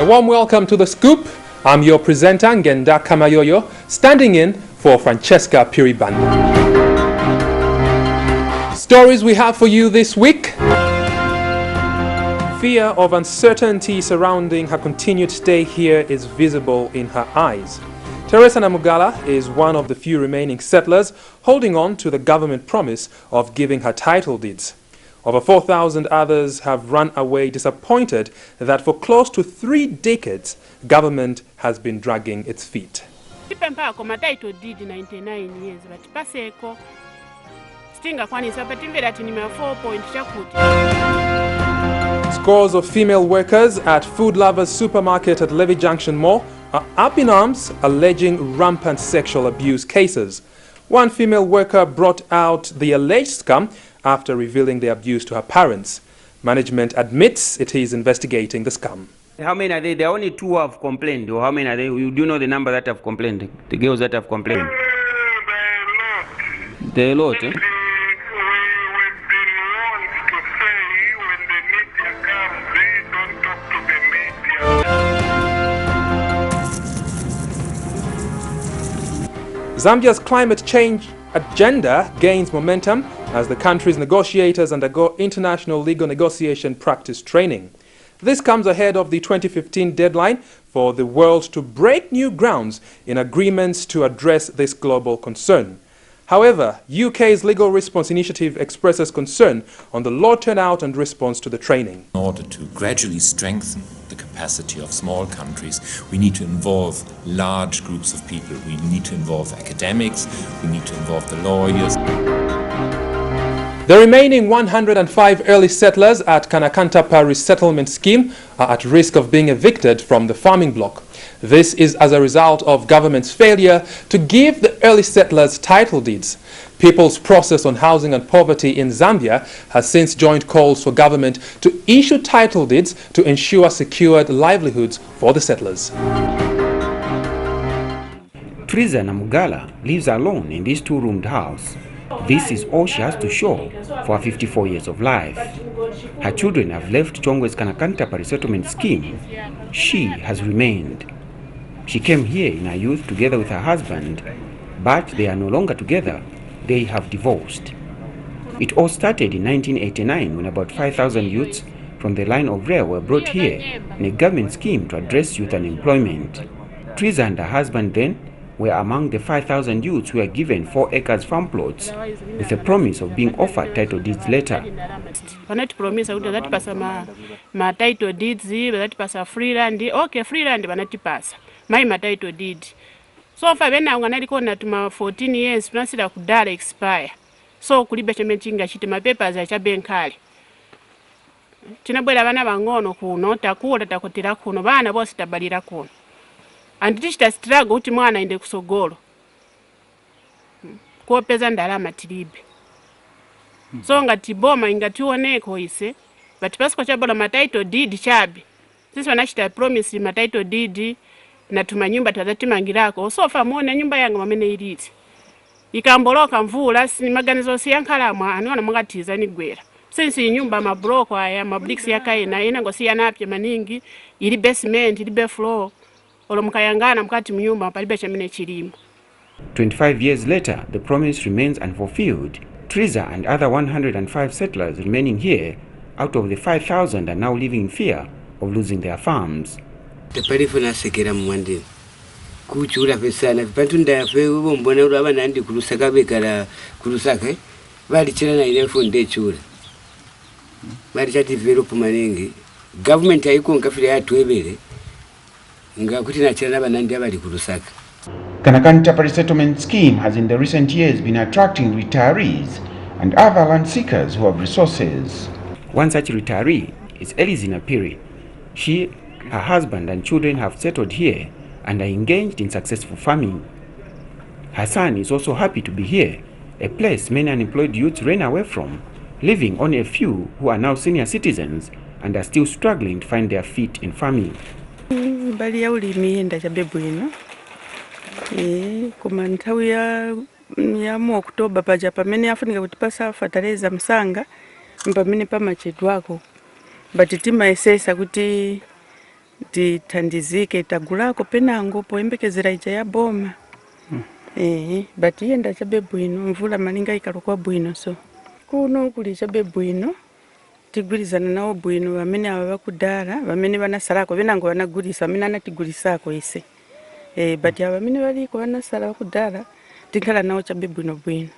A warm welcome to The Scoop. I'm your presenter, Ngenda Kamayoyo, standing in for Francesca Piribanda. Stories we have for you this week. Fear of uncertainty surrounding her continued stay here is visible in her eyes. Teresa Namugala is one of the few remaining settlers holding on to the government promise of giving her title deeds. Over 4,000 others have run away disappointed that for close to 3 decades, government has been dragging its feet. Title deed 99 years, but paseko stinga kwani sapatimbe ati nime 4 point chakuti. Scores of female workers at Food Lovers Supermarket at Levy Junction Mall are up in arms alleging rampant sexual abuse cases. One female worker brought out the alleged scam after revealing the abuse to her parents. Management admits it is investigating the scam. How many are they? There are only 2 who have complained. Or how many are they? You do know the number that have complained? The girls that have complained? There are a lot. Zambia's climate change agenda gains momentum as the country's negotiators undergo international legal negotiation practice training. This comes ahead of the 2015 deadline for the world to break new grounds in agreements to address this global concern. However, UK's Legal Response Initiative expresses concern on the low turnout and response to the training. In order to gradually strengthen the capacity of small countries, we need to involve large groups of people. We need to involve academics, we need to involve the lawyers. The remaining 105 early settlers at Kanakantapa resettlement scheme are at risk of being evicted from the farming block. This is as a result of government's failure to give the early settlers title deeds. People's Process on Housing and Poverty in Zambia has since joined calls for government to issue title deeds to ensure secured livelihoods for the settlers. Teresa Namugala lives alone in this 2-roomed house. This is all she has to show for her 54 years of life. Her children have left Chongwe's Kanakantapa resettlement scheme. She has remained. She came here in her youth together with her husband, but they are no longer together. They have divorced. It all started in 1989 when about 5,000 youths from the line of rail were brought here in a government scheme to address youth unemployment. Teresa and her husband then were among the 5,000 youths who were given 4 acres farm plots with a promise of being offered title deeds later. Vanati promise that pasa ma title deeds, vanati pasa free land. Okay, free land vanati pasa. My title deed. So far when I'm gonna record to 14 years, tunasira kudala expire. So kulibe chemetinga chiti mapapers acha benkali. Tinabwera bana bangono kuno takuola takotera kuno bana bose tabalira kuno. And this is struggle uti mwana ende kusogolo. Kuopeza ndalama tilibe. So ngati boma ingatiwoneko ise, but pasiko chabola ma title deed chabi. Sisi wanachita promise ma title deed na tumanyumba twazatimangirako. So fa muone nyumba yangu mamene iliti. Ikamboloka mvula si maganizo siyankhalamwa aniona mungatiza nigwera. Since nyumba mabroko aya mabricks yakaina ina ngosi yanapye maningi ili basement ili floor. 25 years later, the promise remains unfulfilled. Teresa and other 105 settlers remaining here out of the 5,000 are now living in fear of losing their farms. The peripheral sekera mwandi kuchura pesana patunda fe ubombona uraba nandi kurusaka bekara kurusaka bali chira na ile funde chura bali cha develop maningi government ayiko ngafira yatwebere. Kanakantapa resettlement scheme has in the recent years been attracting retirees and other land seekers who have resources. One such retiree is Elizina Piri. She, her husband and children have settled here and are engaged in successful farming. Her son is also happy to be here, a place many unemployed youths ran away from, leaving only a few who are now senior citizens and are still struggling to find their feet in farming. Bali ya ulimi enda chabebu ino. Kuma ntawi ya Oktoba paja pamene afunika kutipasa fertilizer msanga mpamene pamachedwako. But tima esesa kuti tithandizike tagulako penango poyembekezera ija ya boma. But yenda chabe bwino mvula malinga ikalokwa bwino so kuno kuli chabe bwino tigwirizana nawo bwino bamene aba bakudala bamene banasalako benango banagulisa bamene anatigulisako ise but abamene baliko banasala bakudala tinkhala nawo chabe bwino bwino.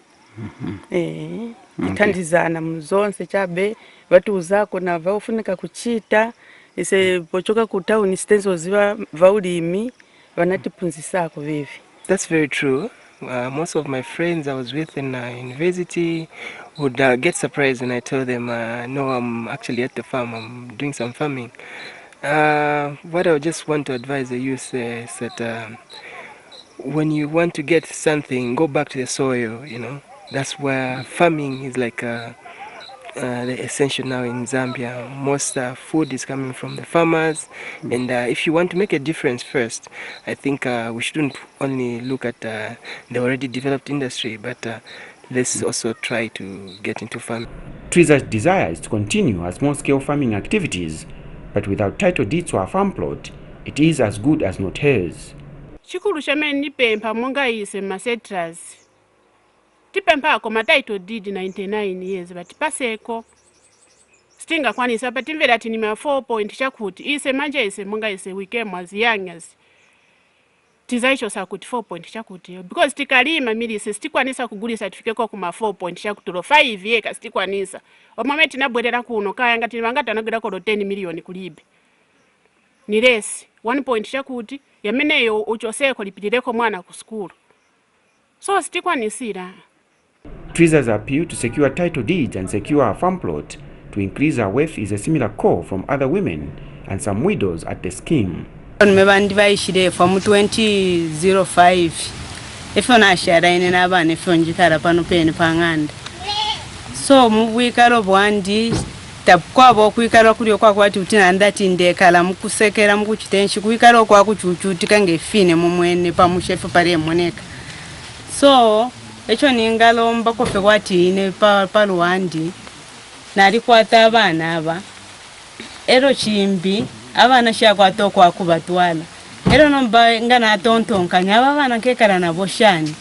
Tithandizana muzonse chabe batuuzako na vaofunika kuchita ise pochoka ku town stenzo ziva vaulimi vanatipunzisako vivi. That's very true. Most of my friends I was with in university would get surprised when I tell them, no, I'm actually at the farm, I'm doing some farming. What I just want to advise the youth is that when you want to get something, go back to the soil, you know. That's where farming is like the essential now in Zambia. Most food is coming from the farmers, and if you want to make a difference first, I think we shouldn't only look at the already developed industry, but let's also try to get into farming. Triza's desire is to continue her small-scale farming activities, but without title deeds to her farm plot, it is as good as not hers. Chikulu chamene nipempha monga ise masetras tipempha ko title deed 99 years but paseko stinga kwanisa but imvera ati ni 4 point chakuti ise manje ise monga ise weekend as young as tizaicho sakuti 4 point chakuti because tikalima milise stikwanisa kugulisa tifikeko kuma 4 point chakuti 5 yeka stikwanisa omwe tinabwerera kuno kaya ngati vangati anagwira ko 10 million kulibe ni lesi 1 point chakuti yameneyo uchoseko lipilireko mwana ku school so stikwanisira. Triza's appeal to secure title deeds and secure her farm plot to increase her wealth is a similar call from other women and some widows at the scheme. Mmebandi bayishire from 2005 ifo nashara ine nabane ifo njikara pano pene panganda so mubwikalo bwandi takwabo kwikalo kuli kwa kwati utina ndati ndekala mukusekera mukuchitenshi kwikalo kwa kuchuchutika ngefine mumwene pamushefu pare moneka so echo ningalomba kofe kwati ine pa Luwandi nali kwata abana aba ero chimbi abana shakwata kwa kubatwala ero nomba ngana tontonkanya abana kekala na boshani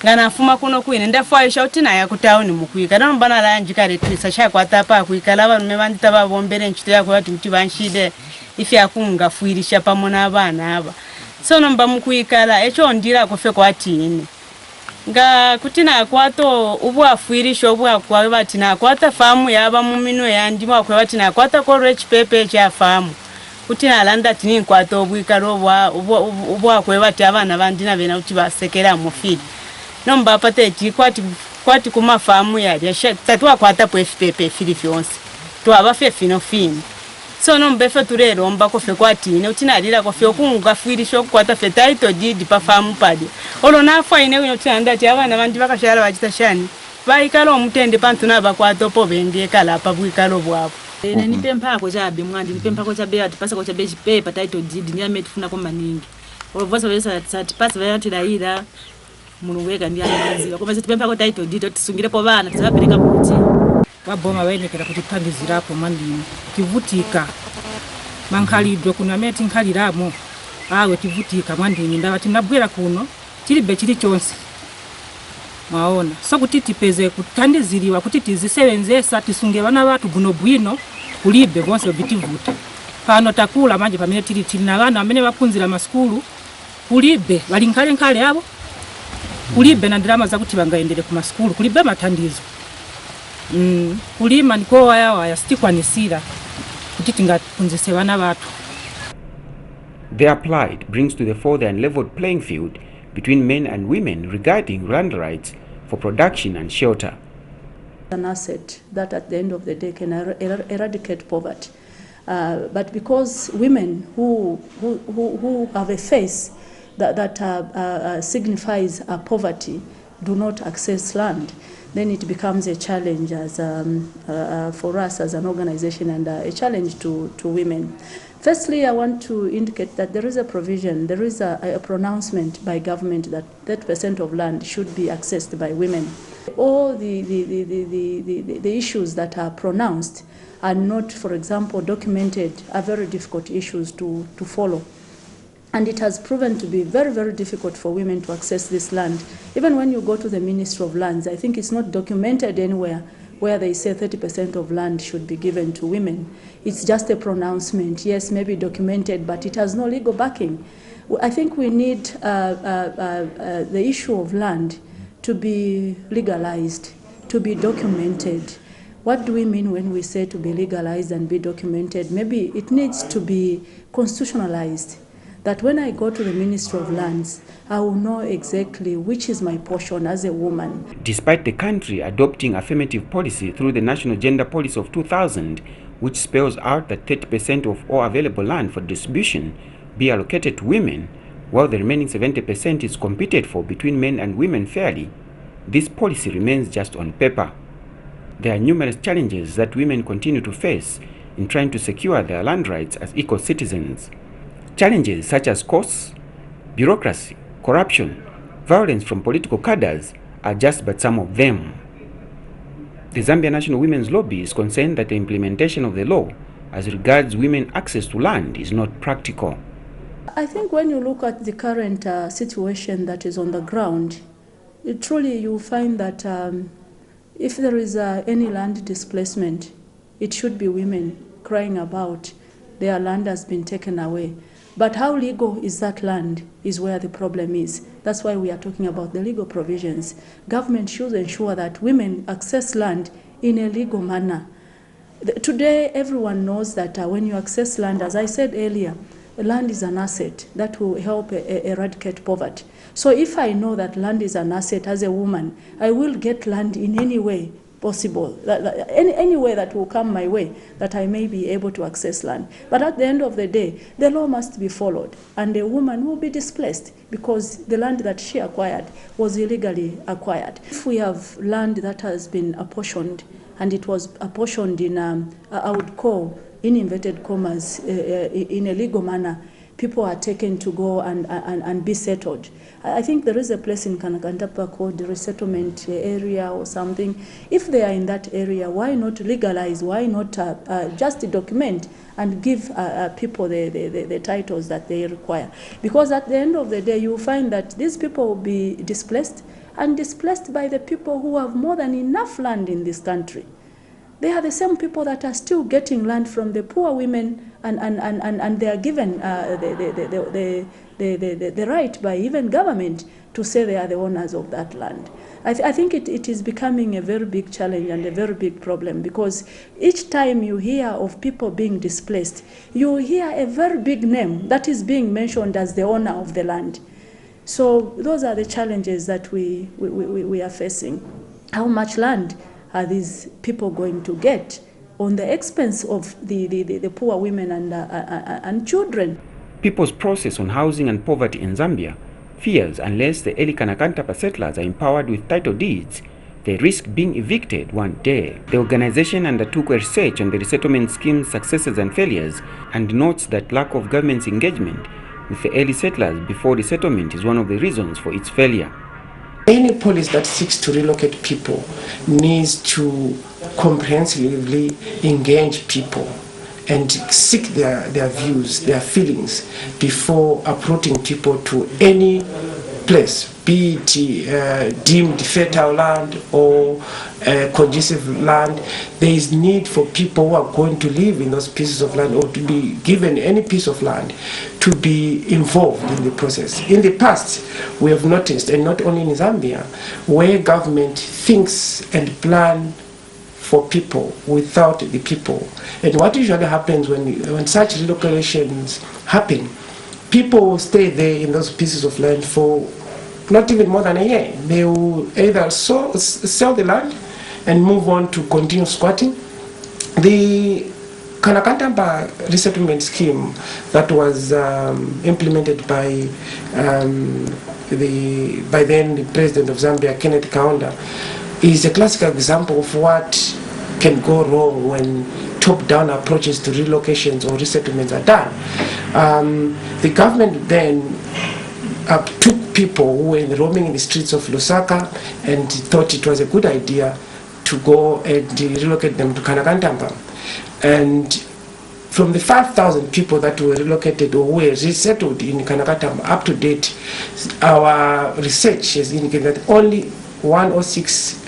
ngana fuma kuno kwine ndafaisha utina ya kutaoni mukwika nomba nalanjikare twisa shakwata pa kwikala abantu mebandita babombere nchito yako bati mti banshide ifi akunga fuirisha pamona abana aba so nomba mukwikala echo ndira kofe kwati ine nga kutina kwato ubwa fuirisho ubwa kwa bati na kwata famu yaba mumino yandima kwa bati na kwata ko rich pepe cha famu kutina landa tini kwato ubwikalo ubwa kwa bati abana bandina bena uti basekera mu feed nomba pate ti kwati kuma famu ya tatwa kwata po FPP filifionse to abafe fino fin so nombe fe turero mba ko fe kwati ne utina lira ko fe okunga fuirisho kwata fe title deed pa famu padi olo na fa ine wino tanda ti abana bandi bakashara bajita shani baikalo omutende pantu naba kwato po benge kala pa bwikalo bwabo ene nipempa ko chabe mwandi nipempa ko chabe atipasa ko chabe paper title deed nyame tufuna ko maningi ovosa wesa atipasa bayati daira munuweka ndi anaziwa koma tipempa ko title deed tisungire po bana tizapereka kuti waboma wayenekera kuti pangizirapo mandini tivutika mankhalidwe kuna meti nkhaliramo awe tivutika mandini ndabati nabwera kuno tilibe chili chonse maona so kuti tipeze kutandiziriwa kuti tizisebenzesa tisunge bana batu guno bwino kulibe bonse bitivuta pano takula manje pamene tili na bana amene bapunzira maskulu kulibe bali nkale abo kulibe na drama za kuti bangaendele ku maskulu kulibe matandizo kulima niko waya stikwanisira kuti tingapunzise bana batu. Their plight brings to the fore the unleveled playing field between men and women regarding land rights for production and shelter. An asset that at the end of the day can eradicate poverty. But because women who have a face that signifies poverty do not access land, then it becomes a challenge as for us as an organization and a challenge to women. Firstly, I want to indicate that there is a provision, there is a pronouncement by government that 30% of land should be accessed by women. All the issues that are pronounced are not, for example, documented are very difficult issues to follow. And it has proven to be very, very difficult for women to access this land. Even when you go to the Ministry of Lands, I think it's not documented anywhere where they say 30% of land should be given to women. It's just a pronouncement, yes, maybe documented, but it has no legal backing. I think we need the issue of land to be legalized, to be documented. What do we mean when we say to be legalized and be documented? Maybe it needs to be constitutionalized, that when I go to the Ministry of Lands, I will know exactly which is my portion as a woman. Despite the country adopting affirmative policy through the National Gender Policy of 2000, which spells out that 30% of all available land for distribution be allocated to women, while the remaining 70% is competed for between men and women fairly, this policy remains just on paper. There are numerous challenges that women continue to face in trying to secure their land rights as equal citizens. Challenges such as costs, bureaucracy, corruption, violence from political cadres are just but some of them. The Zambia National Women's Lobby is concerned that the implementation of the law as regards women access to land is not practical. I think when you look at the current situation that is on the ground, truly you find that if there is any land displacement, it should be women crying about their land has been taken away. But how legal is that land is where the problem is. That's why we are talking about the legal provisions. Government should ensure that women access land in a legal manner. Today, everyone knows that when you access land, as I said earlier, land is an asset that will help eradicate poverty. So if I know that land is an asset as a woman, I will get land in any way possible, any way that will come my way, that I may be able to access land. But at the end of the day, the law must be followed, and a woman will be displaced because the land that she acquired was illegally acquired. If we have land that has been apportioned, and it was apportioned in, I would call, in inverted commas, in a legal manner, people are taken to go and be settled. I think there is a place in Kanakantapa called the resettlement area or something. If they are in that area, why not legalize? Why not just document and give people the titles that they require? Because at the end of the day, you will find that these people will be displaced, and displaced by the people who have more than enough land in this country. They are the same people that are still getting land from the poor women, and they are given the right by even government to say they are the owners of that land. I think it is becoming a very big challenge and a very big problem, because each time you hear of people being displaced, you hear a very big name that is being mentioned as the owner of the land. So those are the challenges that we are facing. How much land are these people going to get on the expense of the poor women and children? People's Process on Housing and Poverty in Zambia fears unless the early Kanakantapa settlers are empowered with title deeds, they risk being evicted one day. The organization undertook a research on the resettlement scheme's successes and failures, and notes that lack of government's engagement with the early settlers before resettlement is one of the reasons for its failure. Any policy that seeks to relocate people needs to comprehensively engage people and seek their views, their feelings, before approaching people to any place, be it deemed fertile land or conducive land. There is need for people who are going to live in those pieces of land, or to be given any piece of land, to be involved in the process. In the past, we have noticed, and not only in Zambia, where government thinks and plans for people without the people. And what usually happens when such relocations happen, people will stay there in those pieces of land for not even more than a year. They will either sell the land and move on to continue squatting. The Kanakantapa resettlement scheme that was implemented by then the President of Zambia, Kenneth Kaunda, is a classical example of what can go wrong when top-down approaches to relocations or resettlements are done. The government then took people who were roaming in the streets of Lusaka and thought it was a good idea to go and relocate them to Kanakantapa. And from the 5,000 people that were relocated or were resettled in Kanakatamba up to date, our research has indicated that only 106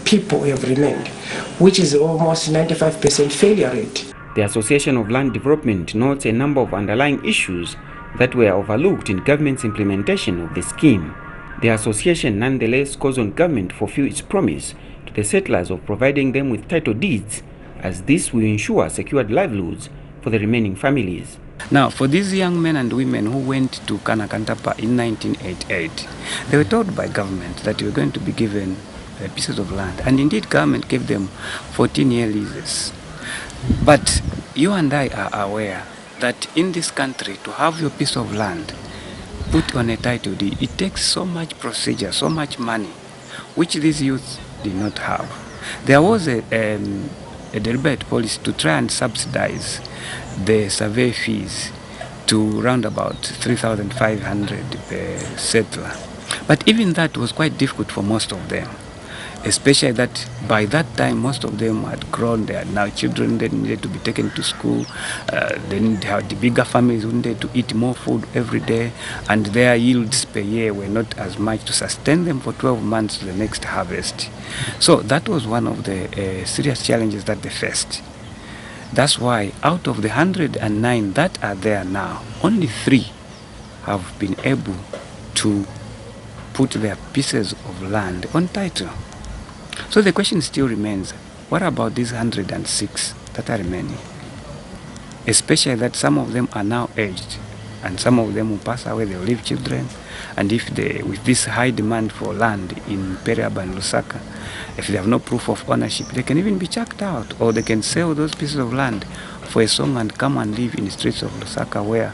people have remained, which is almost 95% failure rate. The Association of Land Development notes a number of underlying issues that were overlooked in government's implementation of the scheme. The association nonetheless calls on government to fulfill its promise to the settlers of providing them with title deeds, as this will ensure secured livelihoods for the remaining families. Now, for these young men and women who went to Kanakantapa in 1988, they were told by government that they were going to be given pieces of land, and indeed government gave them 14-year leases. But you and I are aware that in this country, to have your piece of land put on a title deed, it takes so much procedure, so much money, which these youths did not have. There was a deliberate policy to try and subsidize the survey fees to round about 3,500 per settler. But even that was quite difficult for most of them, especially that by that time most of them had grown. They had now children, they needed to be taken to school, they had the bigger families who needed to eat more food every day, and their yields per year were not as much to sustain them for 12 months to the next harvest. So that was one of the serious challenges that they faced. That's why out of the 109 that are there now, only 3 have been able to put their pieces of land on title. So the question still remains, what about these 106 that are remaining? Especially that some of them are now aged, and some of them will pass away, they will leave children, and if they, with this high demand for land in Periaba and Lusaka, if they have no proof of ownership, they can even be chucked out, or they can sell those pieces of land for a song and come and live in the streets of Lusaka, where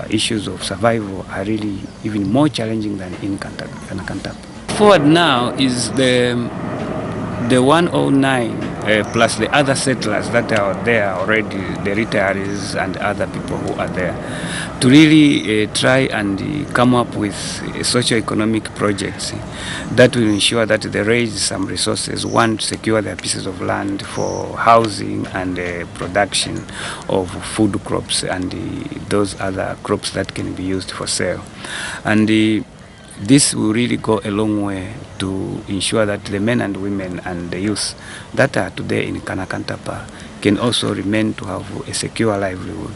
issues of survival are really even more challenging than in Kanakantapa. Forward now is the 109 plus the other settlers that are there already, the retirees and other people who are there, to really try and come up with socio-economic projects that will ensure that they raise some resources, one, to secure their pieces of land for housing and production of food crops and those other crops that can be used for sale. And this will really go a long way to ensure that the men and women and the youth that are today in Kanakantapa can also remain to have a secure livelihood.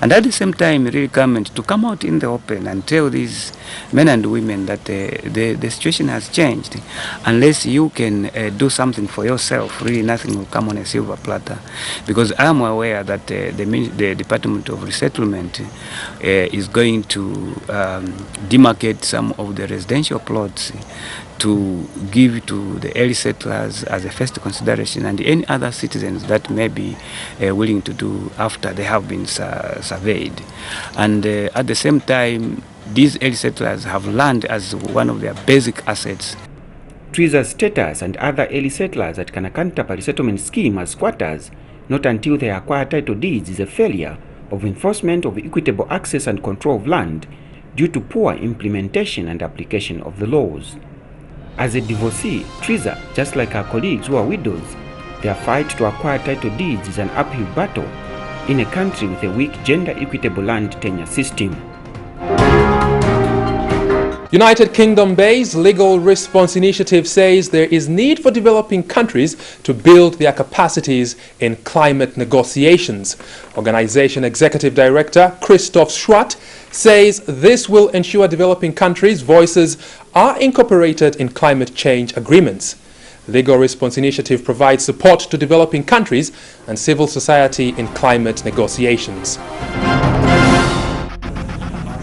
And at the same time, really government to come out in the open and tell these men and women that the situation has changed. Unless you can do something for yourself, really nothing will come on a silver platter. Because I am aware that the Department of Resettlement is going to demarcate some of the residential plots to give to the early settlers as a first consideration, and any other citizens that may be willing to do after they have been surveyed. And at the same time, these early settlers have land as one of their basic assets. Triza's status and other early settlers at Kanakantapa resettlement scheme as squatters, not until they acquire title deeds, is a failure of enforcement of equitable access and control of land due to poor implementation and application of the laws. As a divorcee, Triza, just like her colleagues who are widows, their fight to acquire title deeds is an uphill battle in a country with a weak gender-equitable land tenure system. United Kingdom-based Legal Response Initiative says there is need for developing countries to build their capacities in climate negotiations. Organization Executive Director Christoph Schwart says this will ensure developing countries' voices are incorporated in climate change agreements. Legal Response Initiative provides support to developing countries and civil society in climate negotiations.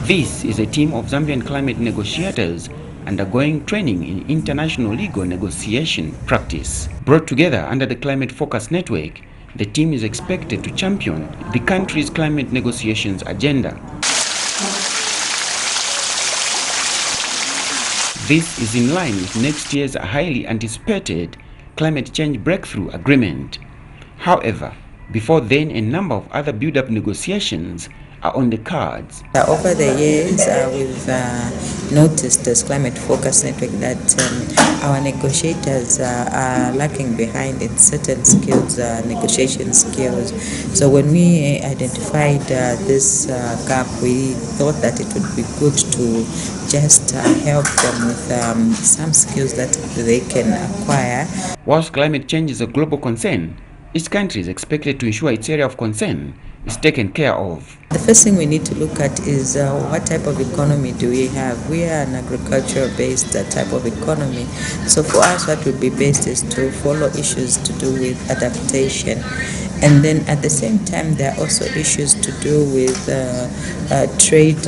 This is a team of Zambian climate negotiators undergoing training in international legal negotiation practice. Brought together under the Climate Focus Network, the team is expected to champion the country's climate negotiations agenda. This is in line with next year's highly anticipated Climate Change Breakthrough Agreement. However, before then, a number of other build-up negotiations are on the cards. Over the years, we've noticed as Climate Focus Network that our negotiators are lagging behind in certain skills, negotiation skills. So when we identified this gap, we thought that it would be good to just help them with some skills that they can acquire. Whilst climate change is a global concern, each country is expected to ensure its area of concern is taken care of. The first thing we need to look at is what type of economy do we have? We are an agricultural-based type of economy. So for us, what would be best is to follow issues to do with adaptation. And then at the same time, there are also issues to do with trade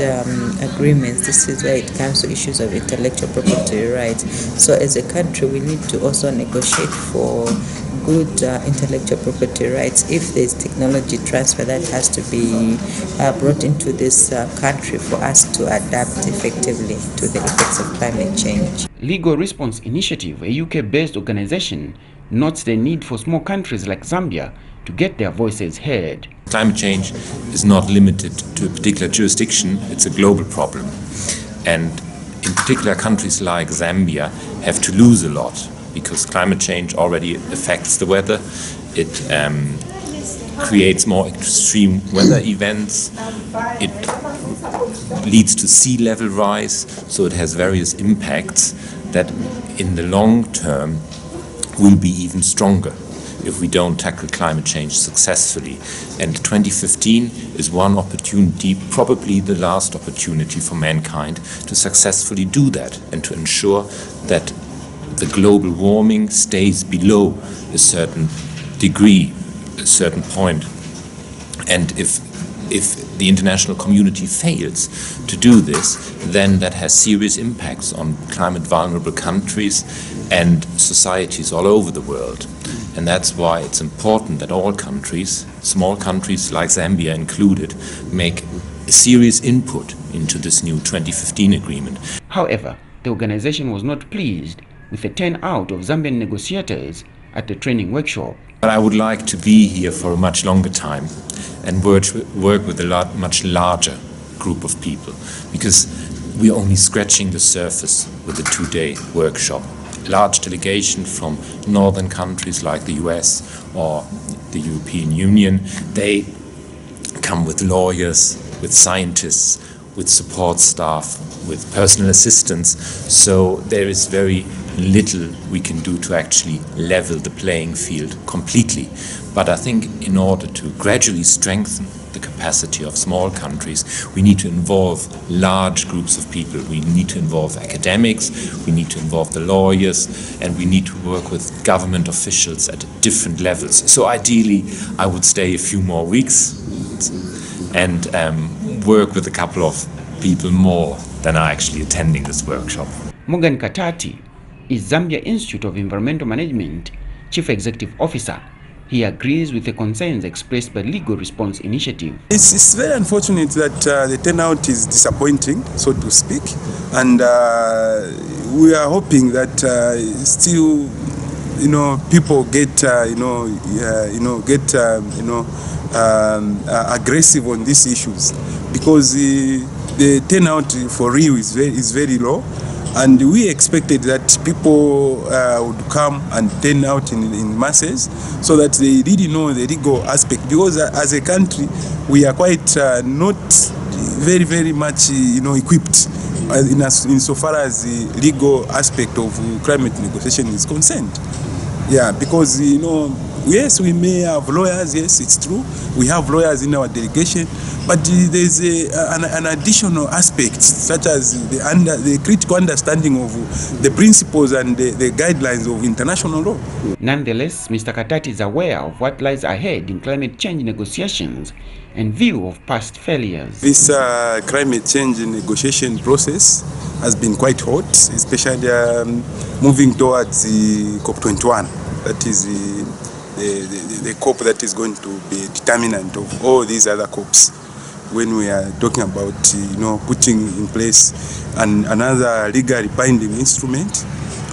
agreements. This is where it comes to issues of intellectual property rights. So as a country, we need to also negotiate for good intellectual property rights. If there's technology transfer that has to be brought into this country for us to adapt effectively to the effects of climate change. Legal Response Initiative, a UK-based organization, notes the need for small countries like Zambia to get their voices heard. Climate change is not limited to a particular jurisdiction, it's a global problem. And in particular, countries like Zambia have to lose a lot because climate change already affects the weather. It creates more extreme weather events. It leads to sea level rise, so it has various impacts that in the long term will be even stronger if we don't tackle climate change successfully. And 2015 is one opportunity, probably the last opportunity for mankind to successfully do that and to ensure that the global warming stays below a certain degree, a certain point. And if the international community fails to do this, then that has serious impacts on climate vulnerable countries and societies all over the world. And that's why it's important that all countries, small countries like Zambia included, make a serious input into this new 2015 agreement. However, the organization was not pleased with the turnout of Zambian negotiators at the training workshop. But I would like to be here for a much longer time and work with a much larger group of people, because we are only scratching the surface with a 2-day workshop. Large delegation from northern countries like the US or the European Union, they come with lawyers, with scientists, with support staff, with personal assistants, so there is very little we can do to actually level the playing field completely. But I think in order to gradually strengthen the capacity of small countries, we need to involve large groups of people. We need to involve academics, we need to involve the lawyers, and we need to work with government officials at different levels. So ideally, I would stay a few more weeks and work with a couple of people more than are actually attending this workshop. Morgan Katati is Zambia Institute of Environmental Management Chief Executive Officer. He agrees with the concerns expressed by Legal Response Initiative. It's very unfortunate that the turnout is disappointing, so to speak, and we are hoping that still, people get, aggressive on these issues, because the turnout for real is very low. And we expected that people would come and turn out in masses so that they really know the legal aspect. Because as a country, we are quite not very much equipped insofar as the legal aspect of climate negotiation is concerned. Yeah, because yes, we may have lawyers. Yes, it's true. We have lawyers in our delegation, but there's an additional aspect, such as the critical understanding of the principles and the guidelines of international law. Nonetheless, Mr. Katati is aware of what lies ahead in climate change negotiations and view of past failures. This climate change negotiation process has been quite hot, especially moving towards the COP21. That is the COP that is going to be determinant of all these other COPs. When we are talking about putting in place another legally binding instrument,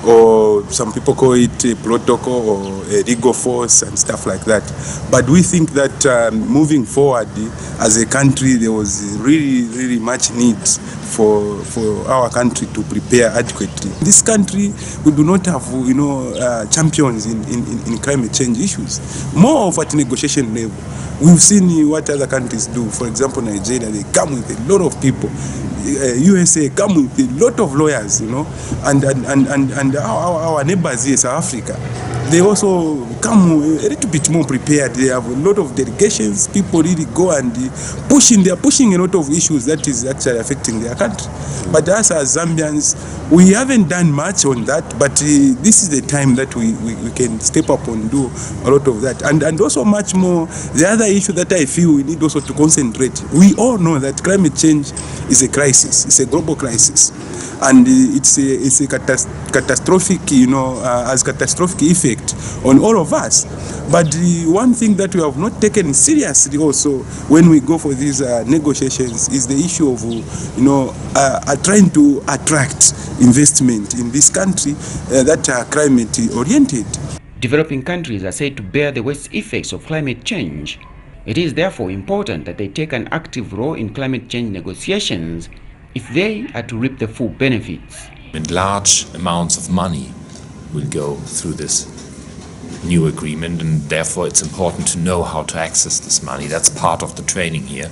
or some people call it a protocol or a legal force and stuff like that. But we think that moving forward as a country, there was really much need for our country to prepare adequately. In this country, we do not have champions in climate change issues. More of at negotiation level. We've seen what other countries do. For example, Nigeria, they come with a lot of people. USA come with a lot of lawyers, and our neighbors here, South Africa, they also come a little bit more prepared. They have a lot of delegations. People really go and they are pushing a lot of issues that is actually affecting their country. But us as Zambians, we haven't done much on that, but this is the time that we can step up and do a lot of that. And also much more, the other issue that I feel we need also to concentrate. We all know that climate change is a crisis. It's a global crisis. And it's a catastrophic, has catastrophic effect on all of us. But the one thing that we have not taken seriously also when we go for these negotiations is the issue of, trying to attract investment in this country that are climate oriented. Developing countries are said to bear the worst effects of climate change. It is therefore important that they take an active role in climate change negotiations if they are to reap the full benefits. And large amounts of money will go through this new agreement, and therefore it's important to know how to access this money. That's part of the training here.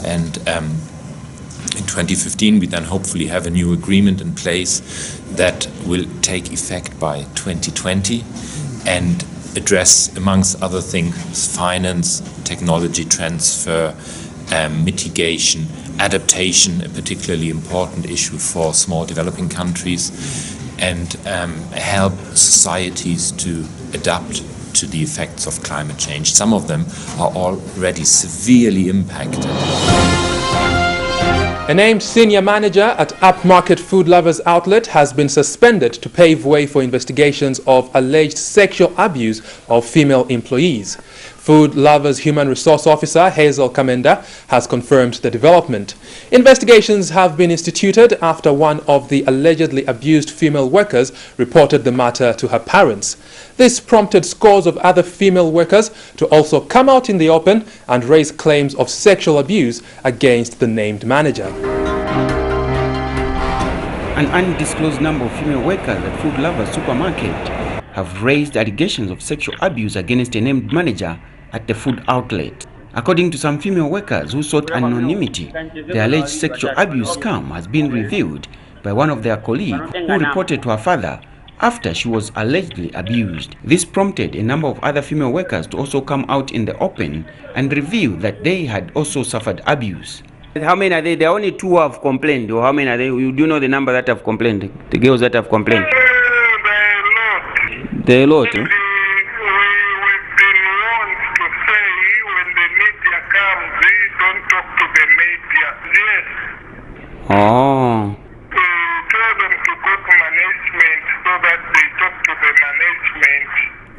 And in 2015 we then hopefully have a new agreement in place that will take effect by 2020 and address, amongst other things, finance, technology transfer, mitigation, adaptation, a particularly important issue for small developing countries, and help societies to adapt to the effects of climate change. Some of them are already severely impacted. A named senior manager at Upmarket Food Lovers Outlet has been suspended to pave way for investigations of alleged sexual abuse of female employees. Food Lovers Human Resource Officer Hazel Kamenda has confirmed the development. Investigations have been instituted after one of the allegedly abused female workers reported the matter to her parents. This prompted scores of other female workers to also come out in the open and raise claims of sexual abuse against the named manager. An undisclosed number of female workers at Food Lovers Supermarket have raised allegations of sexual abuse against a named manager at the food outlet. According to some female workers who sought anonymity, the alleged sexual abuse scam has been revealed by one of their colleagues who reported to her father after she was allegedly abused. This prompted a number of other female workers to also come out in the open and reveal that they had also suffered abuse. How many are they? There are only 2 who have complained, or how many are they? You do know the number that have complained? The girls that have complained? There are a lot. Eh? Oh. Tell them to go to management so that they talk to the management.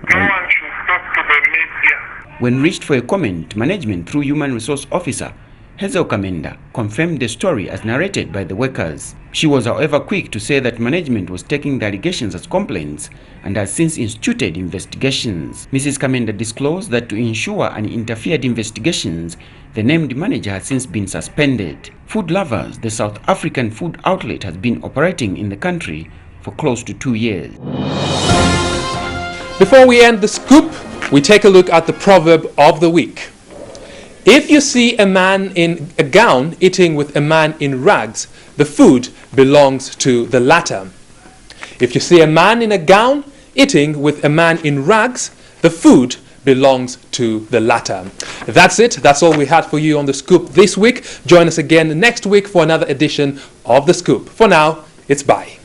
No one should talk to the media. When reached for a comment, management through Human Resource Officer Hazel Kamenda confirmed the story as narrated by the workers. She was, however, quick to say that management was taking the allegations as complaints and has since instituted investigations. Mrs. Kamenda disclosed that to ensure uninterfered investigations, the named manager has since been suspended. Food Lovers, the South African food outlet, has been operating in the country for close to 2 years. Before we end the scoop, we take a look at the proverb of the week. If you see a man in a gown eating with a man in rags, the food belongs to the latter. If you see a man in a gown eating with a man in rags, the food belongs to the latter. That's it. That's all we had for you on The Scoop this week. Join us again next week for another edition of The Scoop. For now, it's bye.